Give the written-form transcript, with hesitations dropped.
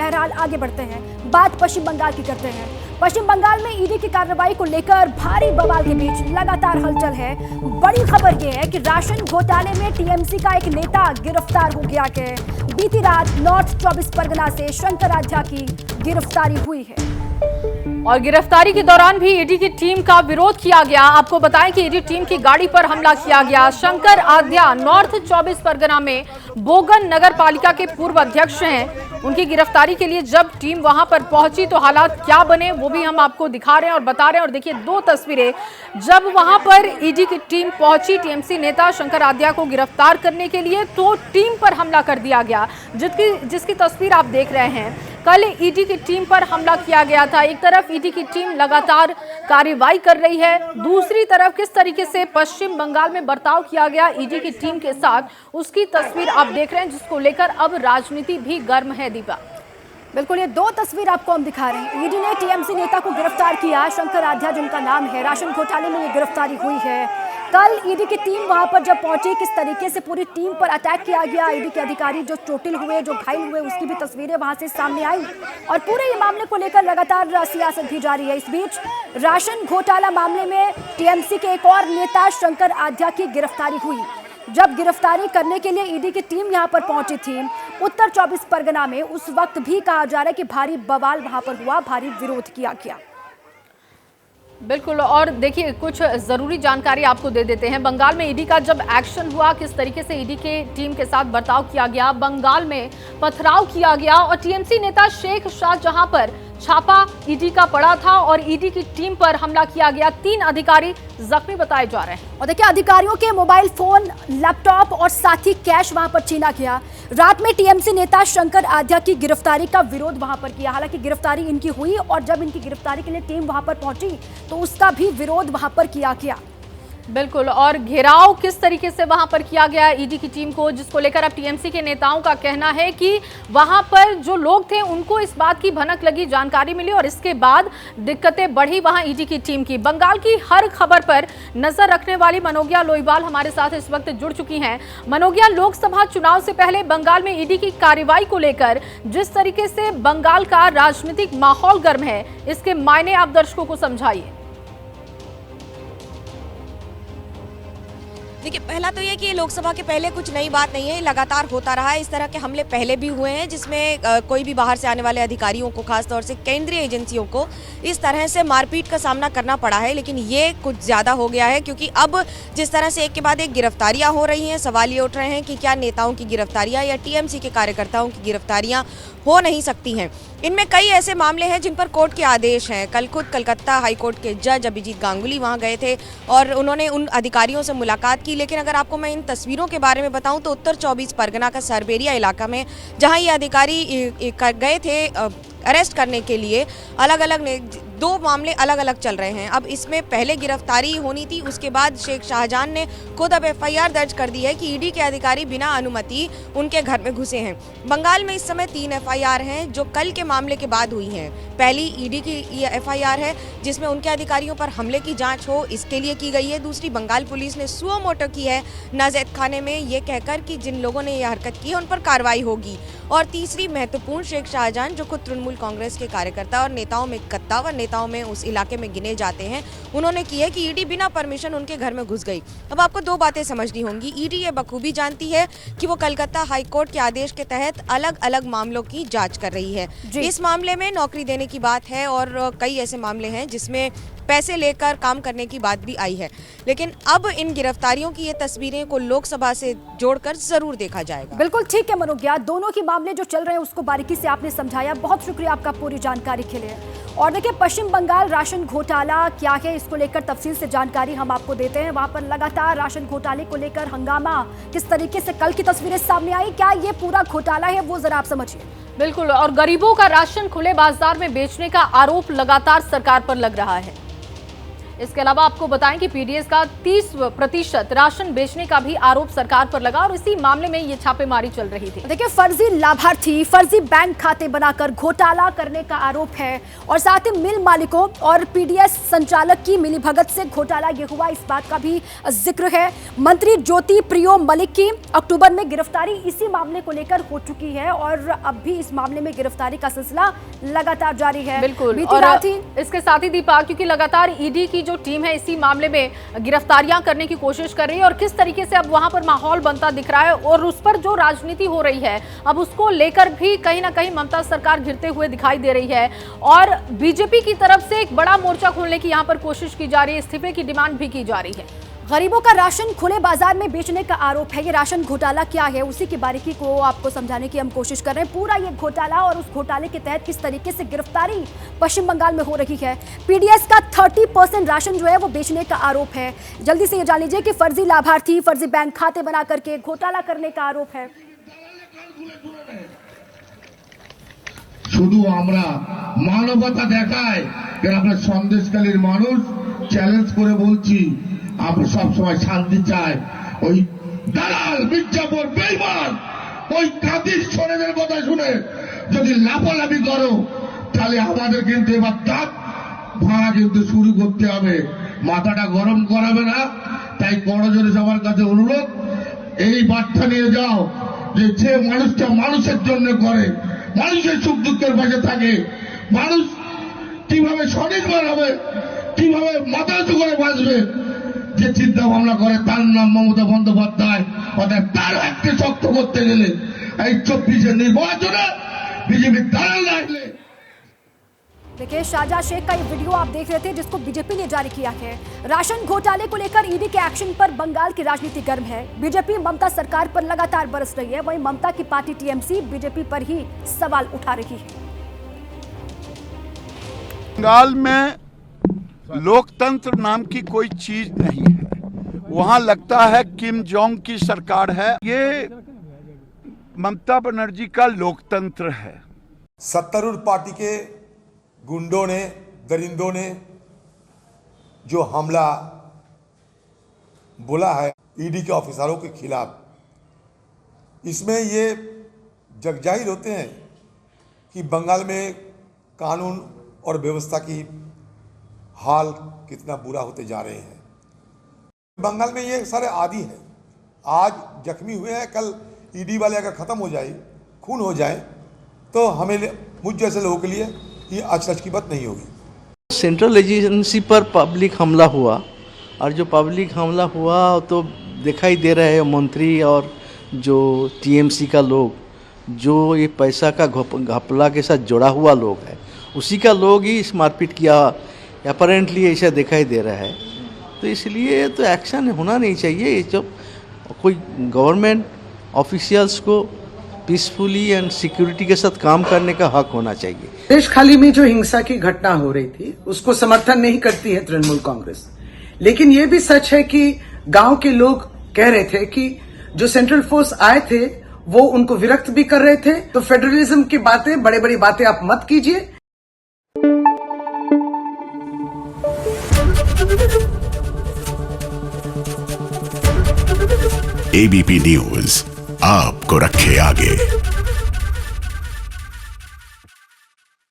बहरहाल आगे बढ़ते हैं, बात पश्चिम बंगाल की करते हैं। पश्चिम बंगाल में ईडी की कार्रवाई को लेकर भारी बवाल के बीच लगातार हलचल है। बड़ी खबर यह है कि राशन घोटाले में टीएमसी का एक नेता गिरफ्तार हो गया है। बीती रात नॉर्थ 24 परगना से शंकर आध्या की गिरफ्तारी हुई है और गिरफ्तारी के दौरान भी ईडी की टीम का विरोध किया गया। आपको बताएं कि ईडी टीम की गाड़ी पर हमला किया गया। शंकर आध्या नॉर्थ 24 परगना में बोगन नगर पालिका के पूर्व अध्यक्ष हैं। उनकी गिरफ्तारी के लिए जब टीम वहां पर पहुंची तो हालात क्या बने वो भी हम आपको दिखा रहे हैं और बता रहे हैं। और देखिए दो तस्वीरें, जब वहां पर ईडी की टीम पहुंची टीएमसी नेता शंकर आध्या को गिरफ्तार करने के लिए तो टीम पर हमला कर दिया गया, जिसकी तस्वीर आप देख रहे हैं। कल ईडी की टीम पर हमला किया गया था। एक तरफ ईडी की टीम लगातार कार्रवाई कर रही है, दूसरी तरफ किस तरीके से पश्चिम बंगाल में बर्ताव किया गया ईडी की टीम के साथ, उसकी तस्वीर आप देख रहे हैं, जिसको लेकर अब राजनीति भी गर्म है। दीपा, बिल्कुल, ये दो तस्वीर आपको हम दिखा रहे हैं। ईडी ने टीएमसी नेता को गिरफ्तार किया, शंकर आध्या जिनका नाम है। राशन घोटाले में ये गिरफ्तारी हुई है। कल ईडी की टीम वहां पर जब पहुंची, किस तरीके से पूरी टीम पर अटैक किया गया, ईडी के अधिकारी जो चोटिल हुए, जो घायल हुए, उसकी भी तस्वीरें वहां से सामने आई। और पूरे ये मामले को लेकर लगातार सियासत भी जारी है। इस बीच राशन घोटाला मामले में टीएमसी के एक और नेता शंकर आध्या की गिरफ्तारी हुई। जब गिरफ्तारी करने के लिए ईडी की टीम यहां पर पहुंची थी उत्तर 24 परगना में, उस वक्त भी कहा जा रहा है कि भारी बवाल वहां पर हुआ, भारी विरोध किया गया। बिल्कुल, और देखिए कुछ जरूरी जानकारी आपको दे देते हैं। बंगाल में ईडी का जब एक्शन हुआ, किस तरीके से ईडी के टीम के साथ बर्ताव किया गया, बंगाल में पथराव किया गया और टीएमसी नेता शेख शाहजहां पर छापा ईडी का पड़ा था और ईडी की टीम पर हमला किया गया। 3 अधिकारी जख्मी बताए जा रहे हैं। और देखिए अधिकारियों के मोबाइल फोन, लैपटॉप और साथ ही कैश वहां पर छीना गया। रात में टीएमसी नेता शंकर आध्या की गिरफ्तारी का विरोध वहां पर किया। हालांकि गिरफ्तारी इनकी हुई और जब इनकी गिरफ्तारी के लिए टीम वहां पर पहुंची तो उसका भी विरोध वहां पर किया गया। बिल्कुल, और घेराव किस तरीके से वहां पर किया गया ईडी की टीम को, जिसको लेकर अब टीएमसी के नेताओं का कहना है कि वहां पर जो लोग थे उनको इस बात की भनक लगी, जानकारी मिली और इसके बाद दिक्कतें बढ़ी वहां ईडी की टीम की। बंगाल की हर खबर पर नजर रखने वाली मनोगिया लोईवाल हमारे साथ इस वक्त जुड़ चुकी हैं। मनोगिया, लोकसभा चुनाव से पहले बंगाल में ईडी की कार्रवाई को लेकर जिस तरीके से बंगाल का राजनीतिक माहौल गर्म है, इसके मायने आप दर्शकों को समझाइए। देखिए, पहला तो ये कि ये लोकसभा के पहले कुछ नई बात नहीं है, लगातार होता रहा है। इस तरह के हमले पहले भी हुए हैं जिसमें कोई भी बाहर से आने वाले अधिकारियों को, खासतौर से केंद्रीय एजेंसियों को इस तरह से मारपीट का सामना करना पड़ा है। लेकिन ये कुछ ज़्यादा हो गया है क्योंकि अब जिस तरह से एक के बाद एक गिरफ्तारियाँ हो रही हैं, सवाल ये उठ रहे हैं कि क्या नेताओं की गिरफ्तारियाँ या टीएमसी के कार्यकर्ताओं की गिरफ्तारियाँ हो नहीं सकती हैं। इनमें कई ऐसे मामले हैं जिन पर कोर्ट के आदेश हैं। कल खुद कलकत्ता हाईकोर्ट के जज अभिजीत गांगुली वहां गए थे और उन्होंने उन अधिकारियों से मुलाकात की। लेकिन अगर आपको मैं इन तस्वीरों के बारे में बताऊं तो उत्तर 24 परगना का सरबेरिया इलाका में जहां ये अधिकारी गए थे अरेस्ट करने के लिए, अलग अलग 2 मामले अलग अलग चल रहे हैं। अब इसमें पहले गिरफ्तारी होनी थी, उसके बाद शेख शाहजहां ने खुद अब एफआईआर दर्ज कर दी है कि ईडी के अधिकारी बिना अनुमति उनके घर में घुसे हैं। बंगाल में इस समय 3 एफआईआर हैं जो कल के मामले के बाद हुई हैं। पहली ईडी की एफआईआर है जिसमें उनके अधिकारियों पर हमले की जांच हो, इसके लिए की गई है। दूसरी, बंगाल पुलिस ने सुओ मोटो की है नाजैद खाने में, ये कहकर कि जिन लोगों ने यह हरकत की है उन पर कार्रवाई होगी। और तीसरी महत्वपूर्ण, शेख शाहजहां जो खुद तृणमूल कांग्रेस के कार्यकर्ता और नेताओं में कद्दावर नेताओं में उस इलाके में गिने जाते हैं, उन्होंने की है कि ईडी बिना परमिशन उनके घर में घुस गई। अब आपको 2 बातें समझनी होंगी। ईडी ये बखूबी जानती है कि वो कलकत्ता हाईकोर्ट के आदेश के तहत अलग अलग मामलों की जांच कर रही है। इस मामले में नौकरी देने की बात है और कई ऐसे मामले हैं जिसमें पैसे लेकर काम करने की बात भी आई है। लेकिन अब इन गिरफ्तारियों की ये तस्वीरें को लोकसभा से जोड़कर जरूर देखा जाएगा। बिल्कुल ठीक है मनोगिया, दोनों के मामले जो चल रहे हैं उसको बारीकी से आपने समझाया। बहुत शुक्रिया आपका पूरी जानकारी के लिए। और देखिए पश्चिम बंगाल राशन घोटाला क्या है, इसको लेकर तफसील से जानकारी हम आपको देते हैं। वहां पर लगातार राशन घोटाले को लेकर हंगामा, किस तरीके से कल की तस्वीरें सामने आई, क्या ये पूरा घोटाला है वो जरा आप समझिए। बिल्कुल, और गरीबों का राशन खुले बाजार में बेचने का आरोप लगातार सरकार पर लग रहा है। इसके अलावा आपको बताएं कि पीडीएस का 30% राशन बेचने का भी आरोप सरकार पर लगा और इसी मामले में ये छापेमारी चल रही थी। देखिए, फर्जी लाभार्थी, फर्जी बैंक खाते बनाकर घोटाला करने का आरोप है और साथ ही मिल मालिकों और पीडीएस संचालक की मिलीभगत से घोटाला ये हुआ, इस बात का भी जिक्र है। मंत्री ज्योति प्रियो मलिक की अक्टूबर में गिरफ्तारी इसी मामले को लेकर हो चुकी है और अब भी इस मामले में गिरफ्तारी का सिलसिला लगातार जारी है। बिल्कुल, और इसके साथ ही दीपा, क्योंकि लगातार ईडी की जो टीम है इसी मामले में गिरफ्तारियां करने की कोशिश कर रही है और किस तरीके से अब वहां पर माहौल बनता दिख रहा है और उस पर जो राजनीति हो रही है अब उसको लेकर भी कहीं ना कहीं ममता सरकार घिरते हुए दिखाई दे रही है और बीजेपी की तरफ से एक बड़ा मोर्चा खोलने की यहां पर कोशिश की जा रही है, इस्तीफे की डिमांड भी की जा रही है। गरीबों का राशन खुले बाजार में बेचने का आरोप है। ये राशन घोटाला क्या है, उसी की बारीकी को आपको समझाने की हम कोशिश कर रहे हैं। पूरा ये घोटाला और उस घोटाले के तहत किस तरीके से गिरफ्तारी पश्चिम बंगाल में हो रही है। पीडीएस का 30% राशन जो है वो बेचने का आरोप है। जल्दी से ये जान लीजिए कि फर्जी लाभार्थी, फर्जी बैंक खाते बना करके घोटाला करने का आरोप है। শুধু আমরা মানবতা দেখায় আমরা সন্দেশকালীর মানুষ চ্যালেঞ্জ করে বলছি আমরা সব সময় শান্তি চাই। ওই দালাল মির্জাপুর বেঈমান ওই কাদির সোরেনের কথা শুনে যদি লাফালাফি করো তাহলে আমাদের কিন্তু এবার দাঁত ভাঙা কিন্তু শুরু করতে হবে। মাথাটা গরম করাবে না। তাই করজোরে সবার কাছে অনুরোধ, এই বার্তা নিয়ে যাও যে মানুষটা মানুষের জন্য করে, মানুষের সুখ দুঃখের পাশে থাকে, মানুষ কিভাবে স্বনির্ভর হবে, কিভাবে মাথা উঁচু করে বাঁচবে, যে চিন্তা ভাবনা করে তার নাম মমতা বন্দ্যোপাধ্যায়। অর্থাৎ তার হাতকে শক্ত করতে গেলে এই 24-এর নির্বাচনে বিজেপি দাঁড়াল রাখলে। देखिए, शाहजहां शेख का ये वीडियो आप देख रहे थे जिसको बीजेपी ने जारी किया है। राशन घोटाले को लेकर ईडी के एक्शन पर बंगाल की राजनीति गर्म है। बीजेपी ममता सरकार पर लगातार बरस रही है, वहीं ममता की पार्टी टीएमसी बीजेपी पर ही सवाल उठा रही है। बंगाल में लोकतंत्र नाम की कोई चीज नहीं है। वहां लगता है किम जोंग की सरकार है। ये ममता बनर्जी का लोकतंत्र है। सत्तारूढ़ पार्टी के गुंडों ने, दरिंदों ने जो हमला बोला है ईडी के ऑफिसरों के खिलाफ, इसमें ये जगजाहिर होते हैं कि बंगाल में कानून और व्यवस्था की हाल कितना बुरा होते जा रहे हैं। बंगाल में ये सारे आदी हैं। आज जख्मी हुए हैं, कल ईडी वाले अगर ख़त्म हो जाए, खून हो जाए, तो हमें मुझ जैसे लोगों के लिए ये अचरज की बात नहीं होगी। सेंट्रल एजेंसी पर पब्लिक हमला हुआ और जो पब्लिक हमला हुआ तो दिखाई दे रहे हैं मंत्री और जो टीएमसी का लोग, जो ये पैसा का घपला के साथ जुड़ा हुआ लोग है, उसी का लोग ही इस मारपीट किया अपरेंटली ऐसा दिखाई दे रहा है। तो इसलिए तो एक्शन होना नहीं चाहिए। जब कोई गवर्नमेंट ऑफिशियल्स को पीसफुली एंड सिक्योरिटी के साथ काम करने का हक होना चाहिए। देश खाली में जो हिंसा की घटना हो रही थी उसको समर्थन नहीं करती है तृणमूल कांग्रेस, लेकिन ये भी सच है कि गांव के लोग कह रहे थे कि जो सेंट्रल फोर्स आए थे वो उनको विरक्त भी कर रहे थे। तो फेडरलिज्म की बातें, बड़े बड़ी बातें आप मत कीजिए। एबीपी न्यूज आपको रखे आगे।